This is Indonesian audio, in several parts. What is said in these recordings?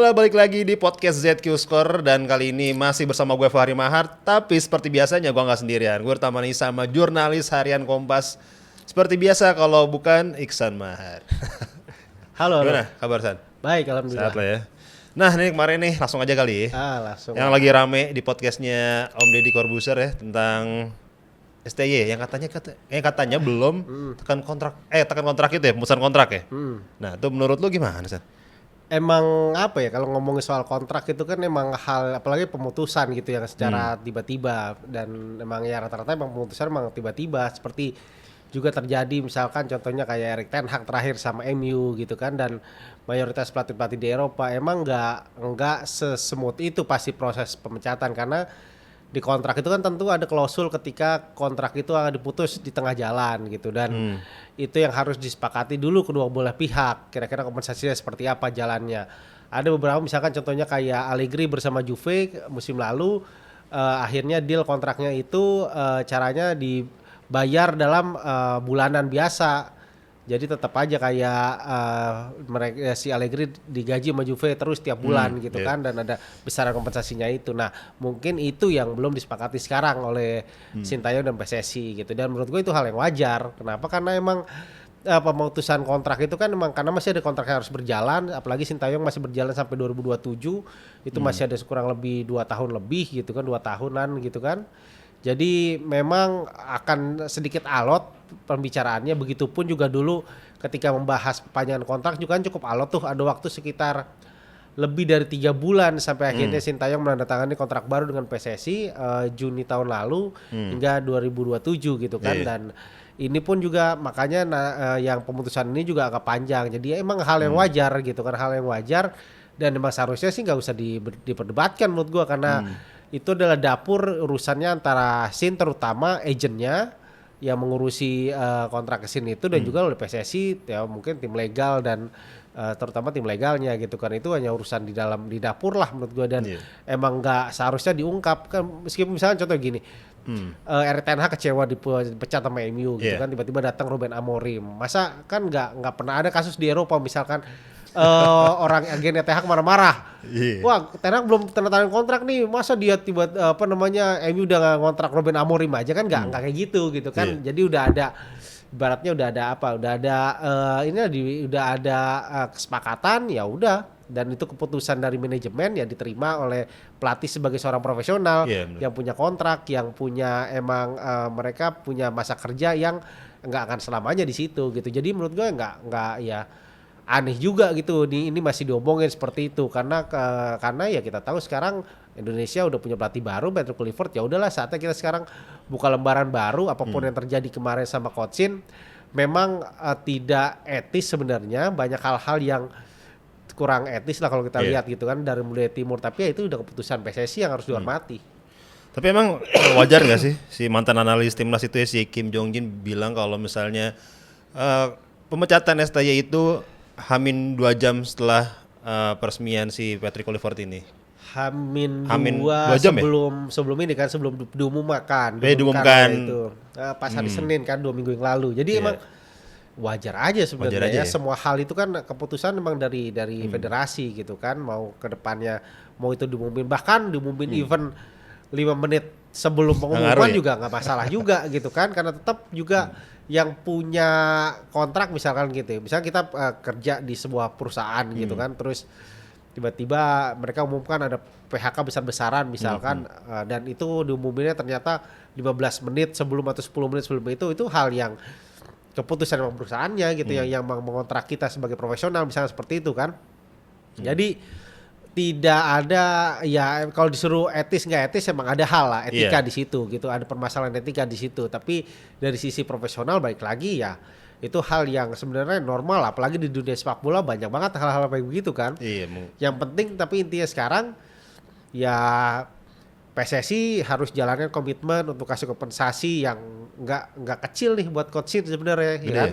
Halo, balik lagi di podcast ZQ Score dan kali ini masih bersama gue Fahri Mahar. Tapi seperti biasanya gue nggak sendirian. Gue ditemani sama jurnalis harian Kompas. Seperti biasa kalau bukan Iksan Mahar. Halo. Gimana kabar San? Baik, alhamdulillah. Sehat lah ya. Nah ini kemarin nih langsung aja kali. Langsung. Yang lagi rame di podcastnya Om Deddy Corbuzier ya tentang STY yang katanya belum tekan kontrak itu ya, pemutusan kontrak ya. Nah itu menurut lu gimana San? Emang apa ya, kalau ngomongin soal kontrak itu kan emang hal, apalagi pemutusan gitu yang secara tiba-tiba, dan emang ya rata-rata emang pemutusan emang tiba-tiba, seperti juga terjadi misalkan contohnya kayak Erik ten Hag terakhir sama MU gitu kan, dan mayoritas pelatih-pelatih di Eropa emang nggak sesemut itu pasti proses pemecatan, karena di kontrak itu kan tentu ada klausul ketika kontrak itu akan diputus di tengah jalan gitu, dan itu yang harus disepakati dulu kedua belah pihak, kira-kira kompensasinya seperti apa jalannya. Ada beberapa misalkan contohnya kayak Allegri bersama Juve musim lalu, akhirnya deal kontraknya itu caranya dibayar dalam bulanan biasa. Jadi tetap aja kayak mereka si Allegri digaji sama Juve terus tiap bulan gitu kan, dan ada besaran kompensasinya itu. Nah, mungkin itu yang belum disepakati sekarang oleh Sintayong dan PSSI gitu. Dan menurut gue itu hal yang wajar. Kenapa? Karena emang pemutusan kontrak itu kan emang karena masih ada kontrak yang harus berjalan, apalagi Sintayong masih berjalan sampai 2027. Itu masih ada kurang lebih 2 tahun lebih gitu kan, 2 tahunan gitu kan. Jadi memang akan sedikit alot pembicaraannya, begitupun juga dulu ketika membahas perpanjangan kontrak juga kan cukup alot tuh, ada waktu sekitar lebih dari 3 bulan sampai akhirnya Sintayong menandatangani kontrak baru dengan PSSI Juni tahun lalu hingga 2027 gitu kan. Dan ini pun juga makanya yang pemutusan ini juga agak panjang, jadi emang hal yang wajar gitu kan, hal yang wajar, dan memang seharusnya sih nggak usah diperdebatkan menurut gua, karena itu adalah dapur urusannya antara Sin, terutama agentnya yang mengurusi kontrak Sin itu, dan juga oleh PSSI ya, mungkin tim legal dan terutama tim legalnya gitu kan. Itu hanya urusan di dapur lah menurut gua, dan emang nggak seharusnya diungkap kan. Meskipun misalnya contoh gini, Erik ten Hag kecewa dipecat sama MU gitu kan, tiba-tiba datang Ruben Amorim, masa kan nggak pernah ada kasus di Eropa misalkan orang agen Ten Hag marah-marah. Wah, Ten Hag belum tanda tangan kontrak nih, masa dia MU udah ngontrak Ruben Amorim aja kan, nggak kayak gitu kan. Jadi udah ada, ibaratnya udah ada kesepakatan, ya udah, dan itu keputusan dari manajemen ya diterima oleh pelatih sebagai seorang profesional yang punya kontrak, yang punya emang mereka punya masa kerja yang nggak akan selamanya di situ gitu. Jadi menurut gue nggak ya, aneh juga gitu ini masih diomongin seperti itu, karena ya kita tahu sekarang Indonesia udah punya pelatih baru, Patrick Kluivert. Ya udahlah, saatnya kita sekarang buka lembaran baru. Apapun yang terjadi kemarin sama Coach Shin memang tidak etis sebenarnya, banyak hal-hal yang kurang etis lah kalau kita lihat gitu kan dari mulai timur, tapi ya itu udah keputusan PSSI yang harus dihormati. Tapi emang wajar nggak sih si mantan analis timnas itu ya, si Kim Jong Jin bilang kalau misalnya pemecatan STY itu Hamin 2 jam setelah peresmian si Patrick Kluivert ini. Hamin 2 jam sebelum ini kan, sebelum diumumkan itu pas hari Senin kan, 2 minggu yang lalu. Jadi emang wajar aja sebenarnya ya. Semua hal itu kan keputusan memang dari federasi gitu kan, mau ke depannya mau itu diumumin, bahkan diumumin event 5 menit sebelum pengumuman juga nggak masalah juga gitu kan, karena tetap juga yang punya kontrak misalkan gitu, misalnya kita kerja di sebuah perusahaan gitu kan, terus tiba-tiba mereka umumkan ada PHK besar-besaran misalkan, dan itu diumuminnya ternyata 15 menit sebelum atau 10 menit sebelum itu hal yang keputusan perusahaannya gitu, yang mengontrak kita sebagai profesional misalnya seperti itu kan. Jadi tidak ada ya, kalau disuruh etis nggak etis emang ada hal lah etika di situ gitu, ada permasalahan etika di situ. Tapi dari sisi profesional baik lagi ya, itu hal yang sebenarnya normal, apalagi di dunia sepak bola banyak banget hal-hal kayak begitu kan. Yang penting tapi intinya sekarang ya PSSI harus jalankan komitmen untuk kasih kompensasi yang nggak kecil nih buat Coach Shin sebenarnya ya kan,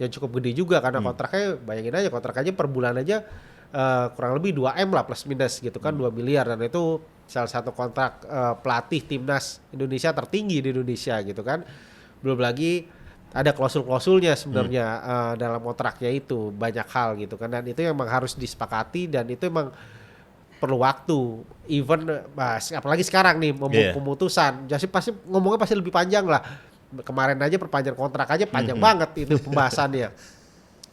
yang cukup gede juga karena kontraknya, bayangin aja kontrak aja per bulan aja kurang lebih 2M lah plus minus gitu kan, 2 miliar, dan itu salah satu kontrak pelatih timnas Indonesia tertinggi di Indonesia gitu kan. Belum lagi ada klausul-klausulnya sebenarnya dalam kontraknya itu banyak hal gitu kan, dan itu memang harus disepakati, dan itu memang perlu waktu. Even apalagi sekarang nih pemutusan, jadi pasti ngomongnya pasti lebih panjang lah. Kemarin aja perpanjangan kontrak aja panjang banget itu pembahasannya.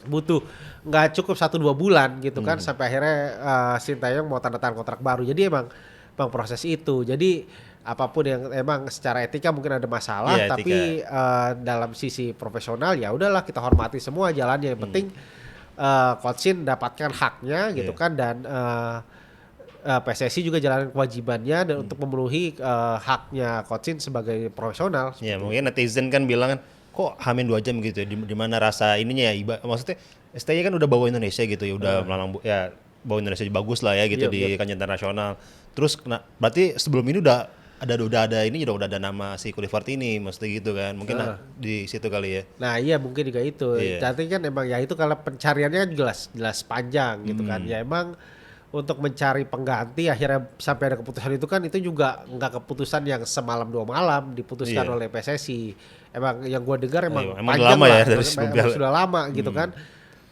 Butuh nggak cukup 1-2 bulan gitu kan sampai akhirnya Sintayong mau tanda tangan kontrak baru. Jadi emang proses itu. Jadi apapun yang emang secara etika mungkin ada masalah, tapi dalam sisi profesional ya udahlah kita hormati semua jalannya. Yang penting Coach Shin dapatkan haknya gitu kan, dan PSSI juga jalankan kewajibannya dan untuk memenuhi haknya Coach Shin sebagai profesional. Ya mungkin netizen kan bilang kan kok hamin 2 jam gitu ya, di mana rasa ininya ya, maksudnya STY kan udah bawa Indonesia gitu ya, udah melalang ya bawa Indonesia bagus lah ya gitu di kancah internasional. Terus berarti sebelum ini udah ada ini udah ada nama si Kluivert ini, maksudnya gitu kan. Mungkin di situ kali ya. Nah, iya mungkin juga itu. Tapi kan emang ya itu kalau pencariannya kan jelas panjang gitu kan. Ya emang untuk mencari pengganti akhirnya sampai ada keputusan itu kan, itu juga nggak keputusan yang semalam 2 malam diputuskan oleh PSSI. Emang yang gue dengar emang panjang lama lah, ya, dari sudah lama gitu kan.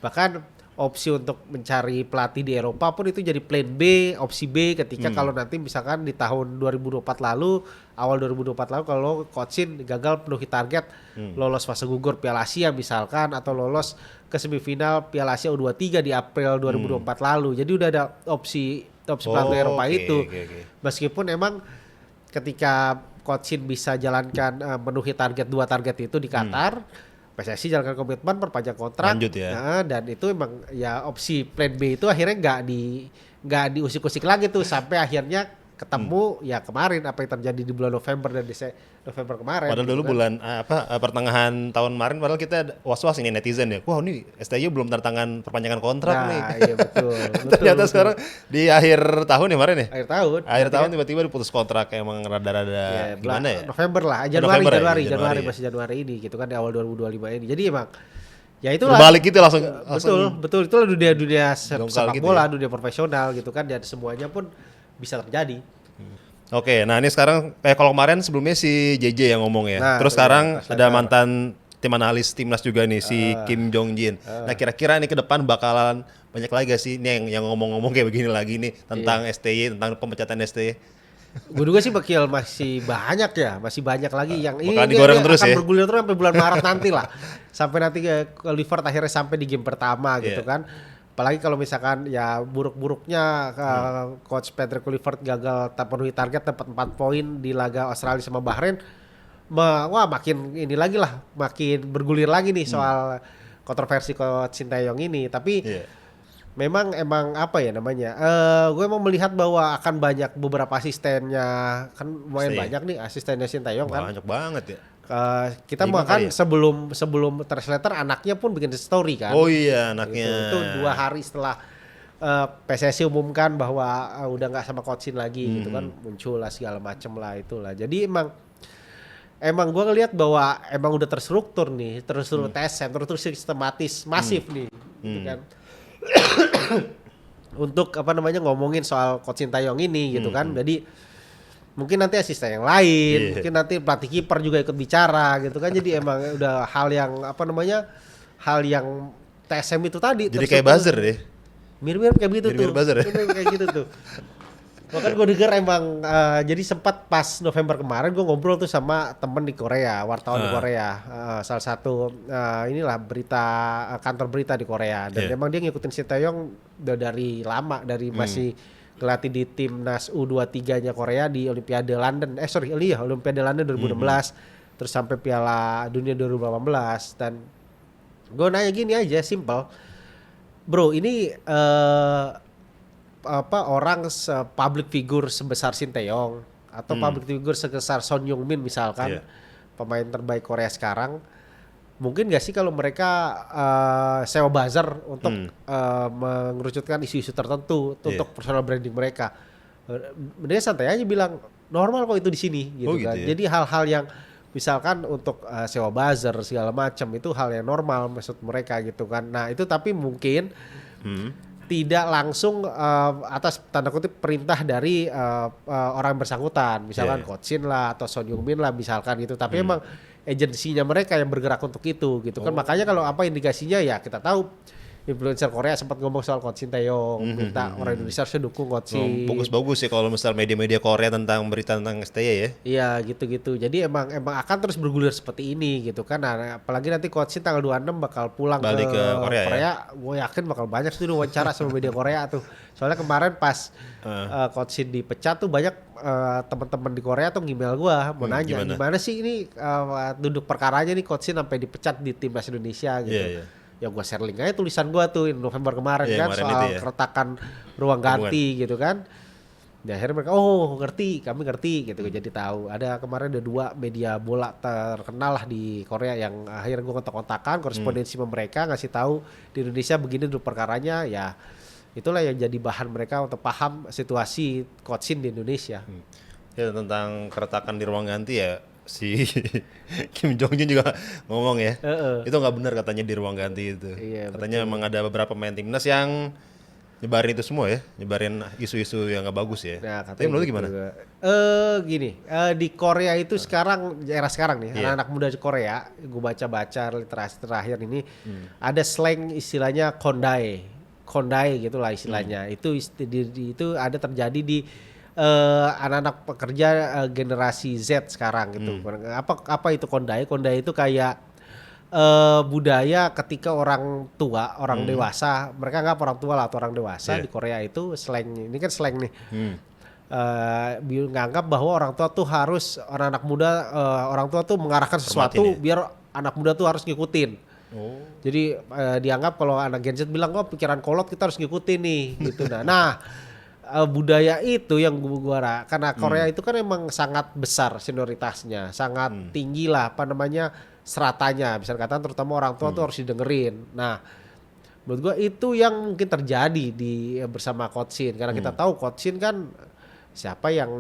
Bahkan opsi untuk mencari pelatih di Eropa pun itu jadi plan B, opsi B ketika kalau nanti misalkan di tahun 2024 lalu, awal 2024 lalu kalau Coach Shin gagal penuhi target lolos fase gugur Piala Asia misalkan, atau lolos ke semifinal Piala Asia U23 di April 2024 lalu. Jadi udah ada opsi pelatih Eropa itu. Meskipun emang ketika Coach Shin bisa jalankan memenuhi 2 target itu di Qatar, PSSI jalankan komitmen perpanjang kontrak. Lanjut ya. Nah, dan itu emang ya opsi plan B itu akhirnya nggak diusik-usik lagi tuh sampai akhirnya ketemu ya kemarin apa yang terjadi di bulan November dan November kemarin. Padahal dulu bulan pertengahan tahun kemarin padahal kita was-was ini netizen ya. Wah, ini STY belum tanda tangan perpanjangan kontrak nih. Iya betul. Ternyata sekarang di akhir tahun ya kemarin ya. Akhir tahun tiba-tiba diputus kontrak, emang rada-rada gimana ya? November lah, Januari ini gitu kan, di awal 2025 ini. Jadi emang ya itu balik gitu langsung. Betul itulah dunia sepak gitu bola, ya? dunia profesional gitu kan, dan semuanya pun bisa terjadi. Oke, nah ini sekarang kalau kemarin sebelumnya si JJ yang ngomong ya. Terus sekarang ada mantan tim analis timnas juga nih si Kim Jong Jin. Nah kira-kira ini ke depan bakalan banyak lagi gak sih nih yang ngomong-ngomong kayak begini lagi nih tentang STY, tentang pemecatan STY? Gue juga sih masih banyak lagi yang ini digoreng terus akan ya? bergulir terus sampai bulan Maret nanti lah. Sampai nanti Kluivert akhirnya sampai di game pertama gitu kan. Apalagi kalau misalkan ya buruk-buruknya Coach Patrick Kluivert gagal penuhi target, dapat 4 poin di laga Australia sama Bahrain. Wah makin ini lagi lah, makin bergulir lagi nih soal kontroversi Coach Sintayong ini. Tapi memang apa ya namanya, gue emang melihat bahwa akan banyak beberapa asistennya, kan lumayan banyak nih asistennya Sintayong kan. Banyak banget ya. Kita bahkan sebelum translator anaknya pun bikin story kan. Oh iya, anaknya. Itu 2 hari setelah PSSI umumkan bahwa udah nggak sama Coach Shin lagi gitu kan, muncul lah segala macem lah itulah. Jadi emang gue ngelihat bahwa emang udah terstruktur TSM, terus sistematis, masif nih gitu kan. Untuk ngomongin soal Coach Sintayong ini gitu kan. Jadi mungkin nanti asisten yang lain, mungkin nanti pelatih kiper juga ikut bicara gitu kan. Jadi emang udah hal yang TSM itu tadi. Jadi kayak buzzer deh. Mirip-mirip kayak begitu tuh. Buzzer ya? Mirip kayak gitu tuh. Bahkan gue denger emang jadi sempat pas November kemarin gue ngobrol tuh sama temen di Korea, wartawan di Korea, salah satu inilah kantor berita di Korea, dan emang dia ngikutin Sintayong udah dari lama, dari masih ngelatih di timnas U23-nya Korea di Olimpiade London. Olimpiade London 2016. Terus sampai Piala Dunia 2018. Dan gue nanya gini aja, simple. Bro, ini orang public figure sebesar Sintayong atau public figure sebesar Son Heung-min misalkan, pemain terbaik Korea sekarang, mungkin gak sih kalau mereka sewa buzzer untuk mengerucutkan isu-isu tertentu untuk personal branding mereka? Dia santai aja bilang normal kok itu di sini gitu kan. Jadi hal-hal yang misalkan untuk sewa buzzer segala macam itu hal yang normal maksud mereka gitu kan. Nah itu tapi mungkin tidak langsung atas tanda kutip perintah dari orang bersangkutan, misalkan Coach Shin lah atau Son Heung-min lah misalkan gitu. Tapi emang agensinya mereka yang bergerak untuk itu gitu kan. Makanya kalau apa indikasinya ya kita tahu influencer Korea sempat ngomong soal Coach Sinteyong, minta orang Indonesia harusnya dukung Coach Shin. Bagus-bagus sih kalau misal media-media Korea tentang berita tentang STY ya. Iya gitu-gitu. Jadi emang akan terus bergulir seperti ini gitu kan. Nah, apalagi nanti Coach Shin tanggal 26 bakal pulang Balik ke Korea ya? Gue yakin bakal banyak tuh wawancara sama media Korea tuh. Soalnya kemarin pas Coach Shin dipecat tuh banyak teman-teman di Korea tuh email gua mau nanya gimana sih ini duduk perkaranya nih Coach Shin sampai dipecat di timnas Indonesia gitu. Iya. Ya gue share link aja tulisan gue tuh November kemarin kan kemarin soal ya. keretakan ruang ganti gitu kan. Dan akhirnya mereka kami ngerti gitu. Jadi tahu ada kemarin ada 2 media bola terkenal lah di Korea yang akhirnya gue kontak-kontakan korespondensi sama mereka ngasih tahu di Indonesia begini dulu perkaranya ya. Itulah yang jadi bahan mereka untuk paham situasi Coach Shin di Indonesia. Ya tentang keretakan di ruang ganti ya si Kim Jong Un juga ngomong ya. Itu nggak benar katanya di ruang ganti itu. Iya, katanya memang ada beberapa pemain timnas yang nyebarin itu semua ya, nyebarin isu-isu yang nggak bagus ya. Nah, tapi menurut gitu. gimana? Di Korea itu sekarang era sekarang nih anak-anak muda di Korea, gue baca-baca literasi terakhir ini ada slang istilahnya kondai gitulah istilahnya. Itu ada terjadi di anak-anak pekerja generasi Z sekarang gitu. Apa itu kondai? Kondai itu kayak budaya ketika orang tua, orang dewasa, mereka anggap orang tua lah atau orang dewasa di Korea itu slang. Ini kan slang nih. Nganggap bahwa orang tua tuh harus orang tua tuh mengarahkan sesuatu biar anak muda tuh harus ngikutin. Jadi dianggap kalau anak Gen Z bilang pikiran kolot kita harus ngikutin nih gitu. Nah budaya itu yang gua karena Korea itu kan emang sangat besar senioritasnya, sangat tinggi lah seratanya, bisa dikatakan terutama orang tua tuh harus didengerin. Nah, menurut gua itu yang mungkin terjadi bersama Coach Shin karena kita tahu Coach Shin kan siapa yang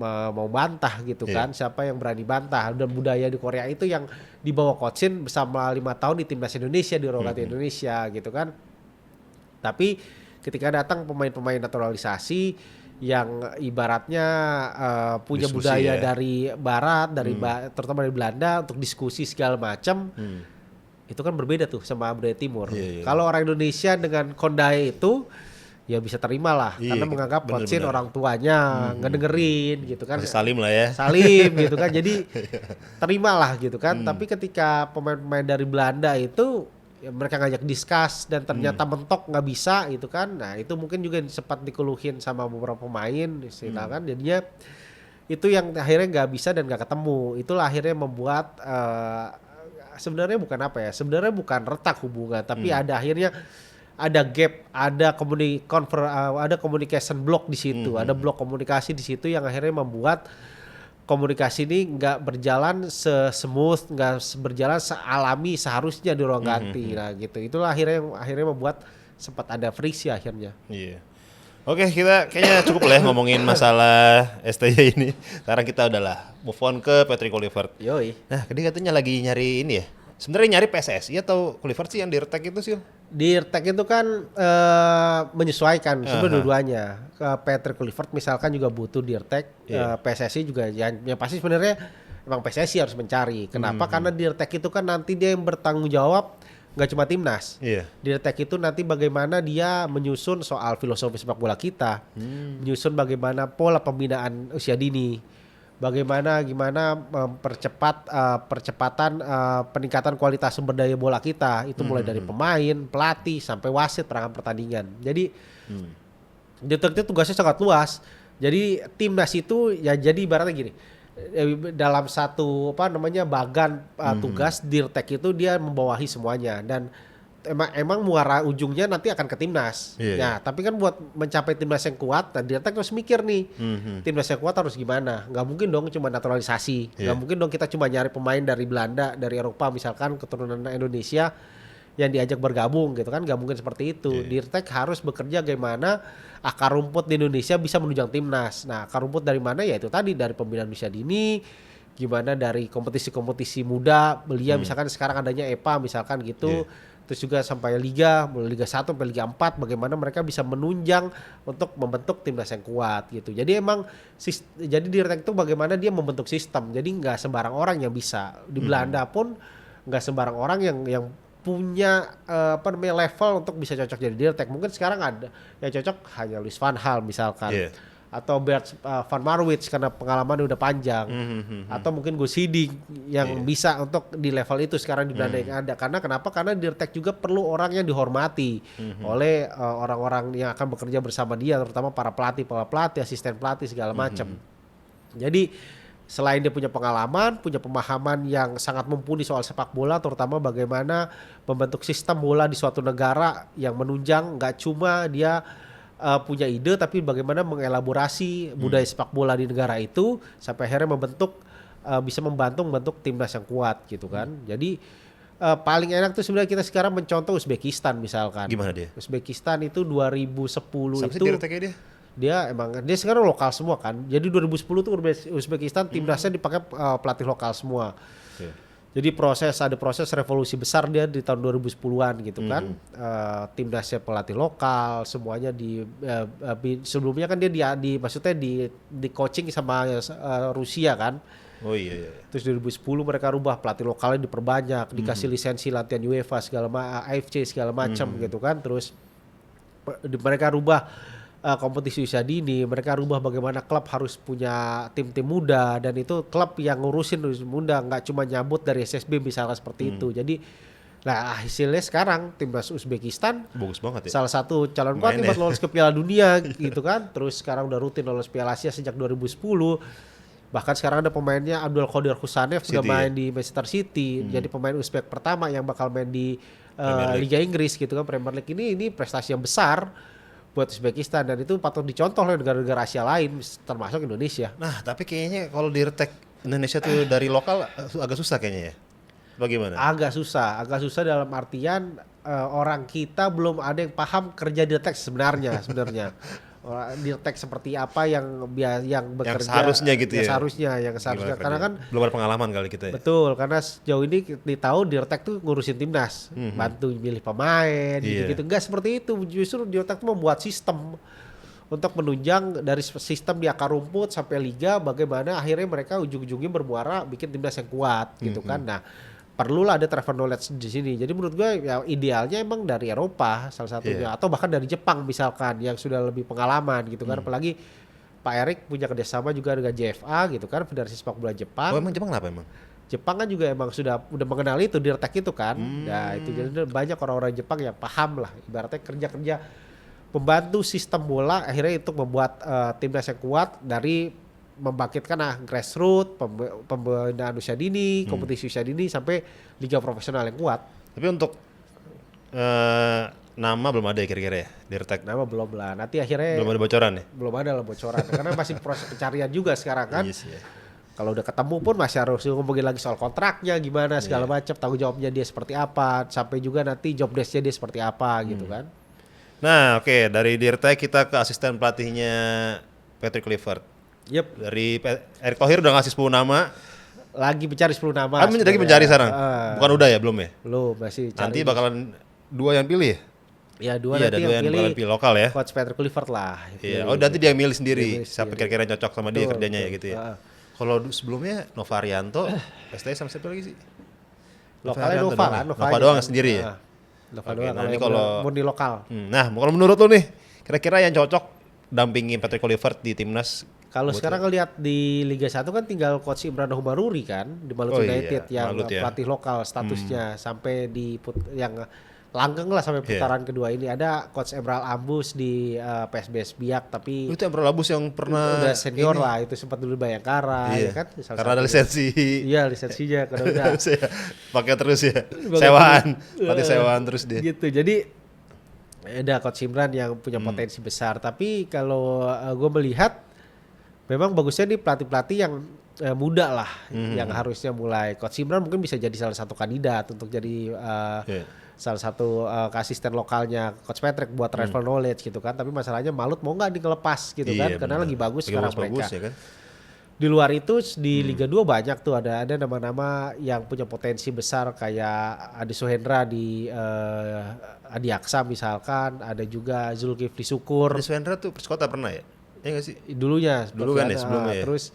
mau bantah gitu kan, siapa yang berani bantah, dan budaya di Korea itu yang dibawa Coach Shin bersama 5 tahun di timnas Indonesia di ruang ganti Indonesia gitu kan. Tapi ketika datang pemain-pemain naturalisasi yang ibaratnya punya diskusi budaya ya. dari barat, terutama dari Belanda untuk diskusi segala macam, itu kan berbeda tuh sama budaya timur. Kalau orang Indonesia dengan kondai itu ya bisa terima lah, karena menganggap Coach Shin orang tuanya ngedengerin gitu kan. Masih salim lah ya. Salim gitu kan, jadi terima lah gitu kan. Tapi ketika pemain-pemain dari Belanda itu ya mereka ngajak diskus dan ternyata mentok nggak bisa gitu kan. Nah itu mungkin juga sempat dikeluhin sama beberapa pemain kan. Jadinya itu yang akhirnya nggak bisa dan nggak ketemu. Itulah akhirnya membuat sebenarnya bukan retak hubungan, tapi akhirnya ada gap, ada communication block di situ, ada blok komunikasi di situ yang akhirnya membuat komunikasi ini nggak berjalan se-smooth, nggak berjalan sealami seharusnya di ruang ganti. Nah gitu, itulah akhirnya membuat sempat ada friksi akhirnya. Iya. Oke, kita kayaknya cukup lah ya ngomongin masalah STY ini. Sekarang kita udahlah move on ke Patrick Kluivert. Yoi. Nah, dia katanya lagi nyari ini ya. Sebenarnya nyari PSSI atau Kluivert sih yang di-retak itu sih? Di-retak itu kan menyesuaikan sebenarnya dua-duanya. Patrick Kluivert misalkan juga butuh di-retak, PSSI juga yang pasti sebenarnya emang PSSI harus mencari. Kenapa? Karena di-retak itu kan nanti dia yang bertanggung jawab, nggak cuma timnas. Di-retak itu nanti bagaimana dia menyusun soal filosofi sepak bola kita, menyusun bagaimana pola pembinaan usia dini. Gimana percepatan peningkatan kualitas sumber daya bola kita itu mulai dari pemain, pelatih sampai wasit perangkat pertandingan. Jadi itu tugasnya sangat luas. Jadi timnas itu ya jadi ibaratnya gini, dalam satu bagan tugas Dirtek itu dia membawahi semuanya dan emang muara ujungnya nanti akan ke timnas. Nah, tapi kan buat mencapai timnas yang kuat, nah Dirtek harus mikir nih, timnas yang kuat harus gimana? Nggak mungkin dong cuma naturalisasi, nggak mungkin dong kita cuma nyari pemain dari Belanda, dari Eropa misalkan keturunan Indonesia yang diajak bergabung gitu kan, nggak mungkin seperti itu. Dirtek harus bekerja bagaimana akar rumput di Indonesia bisa menunjang timnas. Nah, akar rumput dari mana? Ya itu tadi dari pembinaan usia dini, gimana dari kompetisi-kompetisi muda, belia misalkan sekarang adanya EPA misalkan gitu. Terus juga sampai mulai Liga 1 sampai Liga 4 bagaimana mereka bisa menunjang untuk membentuk timnas yang kuat gitu. Jadi emang jadi Dirtek itu bagaimana dia membentuk sistem. Jadi nggak sembarang orang yang bisa. Di Belanda pun nggak sembarang orang yang punya level untuk bisa cocok jadi Dirtek. Mungkin sekarang ada yang cocok hanya Luis van Gaal misalkan. Iya. Atau Bert van Marwijk karena pengalamannya udah panjang. Atau mungkin Guus Hiddink yang bisa untuk di level itu sekarang di Belanda yang ada. Karena kenapa? Karena Dirtek juga perlu orang yang dihormati oleh orang-orang yang akan bekerja bersama dia, terutama para pelatih, asisten pelatih segala macam. Jadi selain dia punya pengalaman, punya pemahaman yang sangat mumpuni soal sepak bola, terutama bagaimana membentuk sistem bola di suatu negara yang menunjang, nggak cuma dia punya ide, tapi bagaimana mengelaborasi budaya sepak bola di negara itu sampai akhirnya bisa membantu timnas yang kuat gitu kan. Jadi paling enak tuh sebenarnya kita sekarang mencontoh Uzbekistan misalkan. Gimana dia? Uzbekistan itu 2010 Sampai itu Dirteknya dia? dia sekarang lokal semua kan. Jadi 2010 tuh Uzbekistan timnasnya dipakai pelatih lokal semua. Jadi ada proses revolusi besar dia di tahun 2010-an gitu kan. Timnasnya pelatih lokal, semuanya sebelumnya kan dia maksudnya di coaching sama Rusia kan. Oh iya. Terus 2010 mereka rubah pelatih lokalnya diperbanyak, dikasih lisensi latihan UEFA AFC segala macam gitu kan. Terus mereka rubah kompetisi usia dini, mereka rubah bagaimana klub harus punya tim-tim muda, dan itu klub yang ngurusin muda, nggak cuma nyambut dari SSB misalnya seperti itu. Jadi hasilnya sekarang timnas Uzbekistan bagus banget ya. Salah satu calon kuat buat lolos ke Piala Dunia gitu kan. Terus sekarang udah rutin lolos Piala Asia sejak 2010. Bahkan sekarang ada pemainnya Abdul Qadir Khusanev udah main di Manchester City, jadi pemain Uzbek pertama yang bakal main di Liga Inggris gitu kan, Premier League. Ini prestasi yang besar buat Uzbekistan, dan itu patut dicontoh oleh negara-negara Asia lain termasuk Indonesia. Nah, tapi kayaknya kalau Dirtek Indonesia tuh dari lokal agak susah kayaknya ya. Bagaimana? Agak susah dalam artian orang kita belum ada yang paham kerja Dirtek sebenarnya. Dirtek seperti apa yang bekerja seharusnya gitu ya. Yang seharusnya karena kan belum ada pengalaman kali kita ya. Betul, karena sejauh ini tahu Dirtek tuh ngurusin timnas, bantu milih pemain gitu-gitu. Enggak seperti itu, justru Dirtek tuh membuat sistem untuk menunjang dari sistem di akar rumput sampai liga, bagaimana akhirnya mereka ujung-ujungnya bermuara bikin timnas yang kuat gitu kan. Nah, perlulah ada transfer knowledge di sini. Jadi menurut gue ya idealnya emang dari Eropa salah satunya, atau bahkan dari Jepang misalkan yang sudah lebih pengalaman gitu kan. Apalagi Pak Erik punya kerjasama juga dengan JFA gitu kan, Federasi Sepak Bola Jepang. Oh, emang Jepang kenapa emang? Jepang kan juga emang udah mengenali itu Dirtek itu kan. Nah itu jadi banyak orang-orang Jepang yang paham lah, ibaratnya kerja membantu sistem bola akhirnya itu membuat timnas yang kuat dari membangkitkan grassroots, pembinaan usia dini, kompetisi usia dini sampai liga profesional yang kuat. Tapi untuk nama belum ada ya kira-kira ya Dirtek? Nama belum lah. Nanti akhirnya belum ada bocoran ya? Belum ada lah bocoran karena masih proses pencarian juga sekarang kan. Yes, ya. Kalau udah ketemu pun masih harus ngomongin lagi soal kontraknya gimana segala macam, tanggung jawabnya dia seperti apa, sampai juga nanti job desk-nya dia seperti apa gitu kan. Nah, oke, dari Dirtek kita ke asisten pelatihnya Patrick Kluivert. Dari Erick Thohir udah ngasih 10 nama. Lagi mencari 10 nama. Lagi mencari sekarang. Bukan udah ya, belum ya? Belum, masih cari. Nanti bakalan 2 yang pilih ya? Iya, 2 nanti yang pilih lokal ya. Coach Patrick Kluivert lah. Iya, nanti dia yang milih sendiri. Siapa kira-kira cocok sama dia kerjanya ya gitu ya. Kalau sebelumnya Novarianto, STI sama siapa lagi sih? Lokalnya Nova doang sendiri ya? Nova doang. Nanti kalau murni lokal. Nah, kalau menurut lo nih, kira-kira yang cocok dampingin Patrick Kluivert di timnas? Kalau sekarang ngelihat di Liga 1 kan tinggal Coach Imran Humaruri kan di Maluku United yang pelatih lokal statusnya sampai yang langgeng lah sampai putaran kedua ini. Ada Coach Emral Ambus di PSBS Biak, tapi itu Emral Ambus yang pernah udah senior lah, itu sempat dulu Bayangkara ya kan. Karena ada lisensi. Iya, lisensinya karena udah pakai terus ya. Sewaan, pelatih sewaan terus dia. Gitu. Jadi ada Coach Imran yang punya potensi besar, tapi kalau gue melihat memang bagusnya nih pelatih-pelatih yang muda lah, yang harusnya mulai. Coach Imran mungkin bisa jadi salah satu kandidat untuk jadi salah satu asisten lokalnya Coach Patrick buat transfer knowledge gitu kan. Tapi masalahnya Malut mau nggak dilepas gitu kan, karena lagi bagus sekarang mereka. Ya kan? Di luar itu di Liga 2 banyak tuh ada nama-nama yang punya potensi besar kayak Adi Suhendra di Adi Aksa misalkan, ada juga Zulkifli Syukur. Adi Suhendra tuh Persikota pernah ya? Iya nggak sih? Dulu kan ya sebelumnya ya. Terus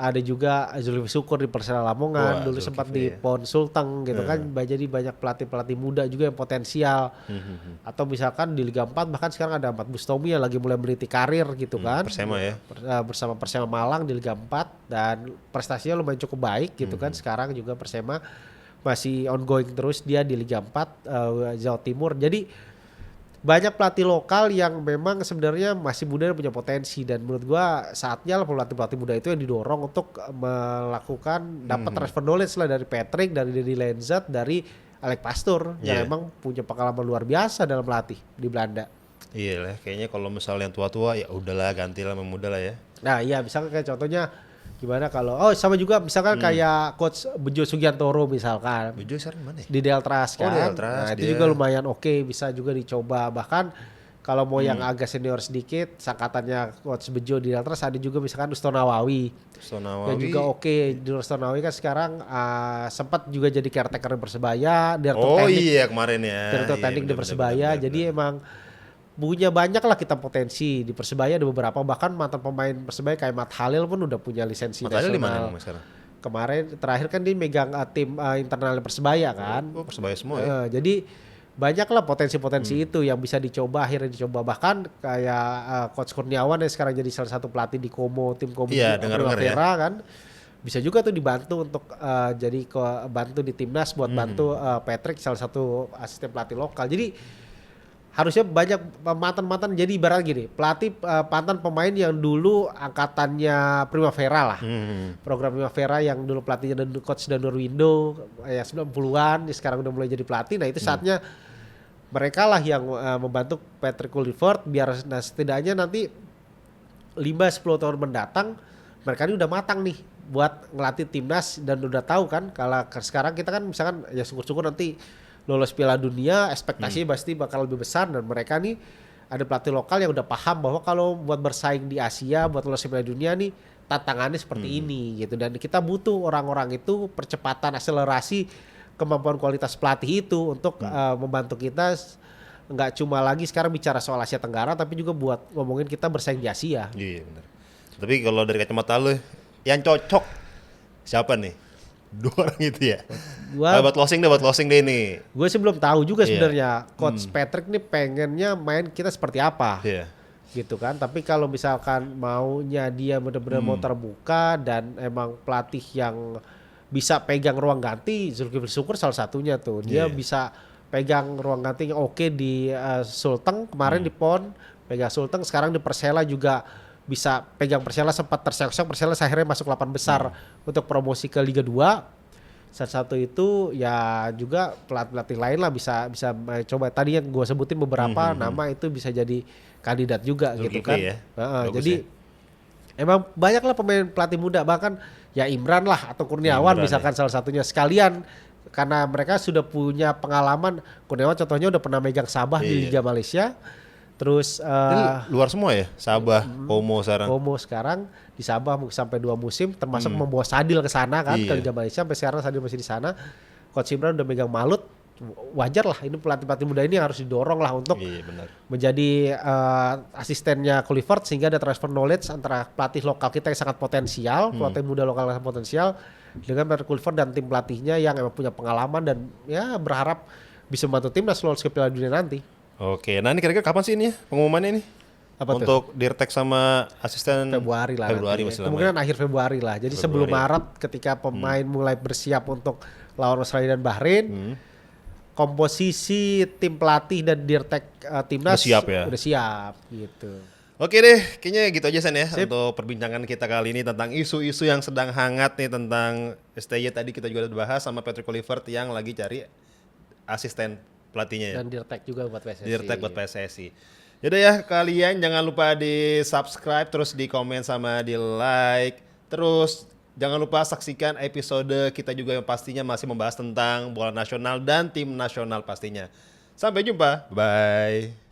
ada juga Zulkifli Syukur di Persela Lamongan, Wah, dulu sempat Zulkifli di ya. PON Sulteng gitu kan. Jadi banyak pelatih-pelatih muda juga yang potensial. Atau misalkan di Liga 4 bahkan sekarang ada Ahmad Bustomi yang lagi mulai meniti karir gitu kan. Persema ya. Bersama Persema Malang di Liga 4 dan prestasinya lumayan cukup baik gitu kan. Sekarang juga Persema masih ongoing terus dia di Liga 4 Jawa Timur. Jadi banyak pelatih lokal yang memang sebenarnya masih muda dan punya potensi, dan menurut gua saatnya lah pelatih-pelatih muda itu yang didorong untuk melakukan dapat transfer knowledge lah dari Patrick, dari Deddy Lenzat, dari Alex Pastoor yang emang punya pengalaman luar biasa dalam melatih di Belanda. Iya lah, kayaknya kalau misalnya yang tua-tua ya udahlah gantilah sama muda lah ya. Nah iya, misalkan kayak contohnya gimana kalau sama juga misalkan kayak coach Bejo Sugiantoro misalkan Bejo sekarang mana ya? di Deltras Oh, kan. Deltras, Nah itu dia. juga lumayan oke, bisa juga dicoba. Bahkan kalau mau yang agak senior sedikit, sangkatannya coach Bejo di Deltras ada juga misalkan Ustonawawi. Sonawawi. Yang juga oke. Di Ustonawawi kan sekarang sempat juga jadi caretaker di Persebaya, Oh direktur teknik, iya kemarin ya. direktur Iya, teknik di bener, Persebaya. bener, Jadi bener. emang punya banyak lah kita potensi di Persebaya, ada beberapa bahkan mantan pemain Persebaya kayak Matt Halil pun udah punya lisensi Matanya di mana nasional. emang sekarang? Kemarin terakhir kan dia megang tim internal Persebaya kan. Oh, Persebaya semua ya. Jadi banyak lah potensi-potensi itu yang bisa dicoba, akhirnya dicoba. Bahkan kayak Coach Kurniawan yang sekarang jadi salah satu pelatih di Como, tim Como Iya, dengar-dengar Primavera kan. Bisa juga tuh dibantu untuk jadi bantu di timnas buat bantu Patrick, salah satu asisten pelatih lokal. Jadi harusnya banyak mantan-mantan, jadi ibarat gini, pelatih mantan pemain yang dulu angkatannya Primavera lah. Program Primavera yang dulu pelatihnya dan coach Danur Windo ya 90-an, sekarang udah mulai jadi pelatih. Nah, itu saatnya mereka lah yang membantu Patrick Kluivert biar setidaknya nanti 5-10 tahun mendatang mereka ini udah matang nih buat ngelatih timnas, dan udah tahu kan kalau sekarang kita kan misalkan ya syukur-syukur nanti lolos Piala Dunia, ekspektasinya pasti bakal lebih besar, dan mereka nih ada pelatih lokal yang udah paham bahwa kalau buat bersaing di Asia, buat lolos Piala Dunia nih tantangannya seperti ini gitu, dan kita butuh orang-orang itu percepatan akselerasi kemampuan kualitas pelatih itu untuk membantu kita nggak cuma lagi sekarang bicara soal Asia Tenggara, tapi juga buat ngomongin kita bersaing di Asia. Iya benar. Tapi kalau dari kacamata lu yang cocok siapa nih? 2 orang itu ya. Buat closing deh nih. Gue sih belum tahu juga Iya. sebenarnya Coach Patrick nih pengennya main kita seperti apa. Iya. Gitu kan. Tapi kalau misalkan maunya dia benar-benar mau terbuka dan emang pelatih yang bisa pegang ruang ganti, Zulkifli Syukur salah satunya tuh. Dia Iya. bisa pegang ruang ganti yang oke di Sulteng kemarin di PON, pegang Sulteng, sekarang di Persela juga bisa pegang Persela, sempat terseok-seok Persela akhirnya masuk 8 besar untuk promosi ke Liga 2. Salah satu itu ya juga pelatih lain lah bisa coba, tadi yang gue sebutin beberapa nama itu bisa jadi kandidat juga Zulkifli gitu kan. ya. Bagus Jadi emang banyak lah pemain pelatih muda, bahkan ya Imran lah atau Kurniawan Imran misalkan salah satunya sekalian, karena mereka sudah punya pengalaman. Kurniawan contohnya udah pernah megang Sabah di Liga Malaysia. Terus Ini luar semua ya? Sabah, Como sekarang. Como sekarang di Sabah sampai 2 musim, termasuk membawa Sadil ke sana kan, ke Iya. Liga Malaysia, sampai sekarang Sadil masih di sana. Coach Imran udah megang Malut, wajar lah ini pelatih-pelatih muda ini harus didorong lah untuk Iya benar. menjadi asistennya Kluivert, sehingga ada transfer knowledge antara pelatih lokal kita yang sangat potensial, pelatih muda lokal yang sangat potensial, dengan Patrick Kluivert dan tim pelatihnya yang emang punya pengalaman dan ya berharap bisa membantu timnas lolos ke Piala Dunia nanti. Oke, nah ini kira-kira kapan sih ini ya pengumumannya ini? Apa tuh? Untuk Dirtek sama asisten Februari lah. Februari nanti. masih lama. Kemungkinan akhir Februari lah. Jadi sebelum Februari. Maret ketika pemain mulai bersiap untuk lawan Australia dan Bahrain, komposisi tim pelatih dan Dirtek timnas Udah siap ya? Udah siap gitu. Oke deh, kayaknya gitu aja San ya untuk perbincangan kita kali ini tentang isu-isu yang sedang hangat nih tentang STY. Tadi kita juga udah bahas sama Patrick Kluivert yang lagi cari asisten pelatihnya ya. Dan Dirtek juga buat PSSI. Dirtek buat PSSI. Yaudah ya, kalian jangan lupa di subscribe, terus di komen sama di like. Terus jangan lupa saksikan episode kita juga yang pastinya masih membahas tentang bola nasional dan tim nasional pastinya. Sampai jumpa, bye.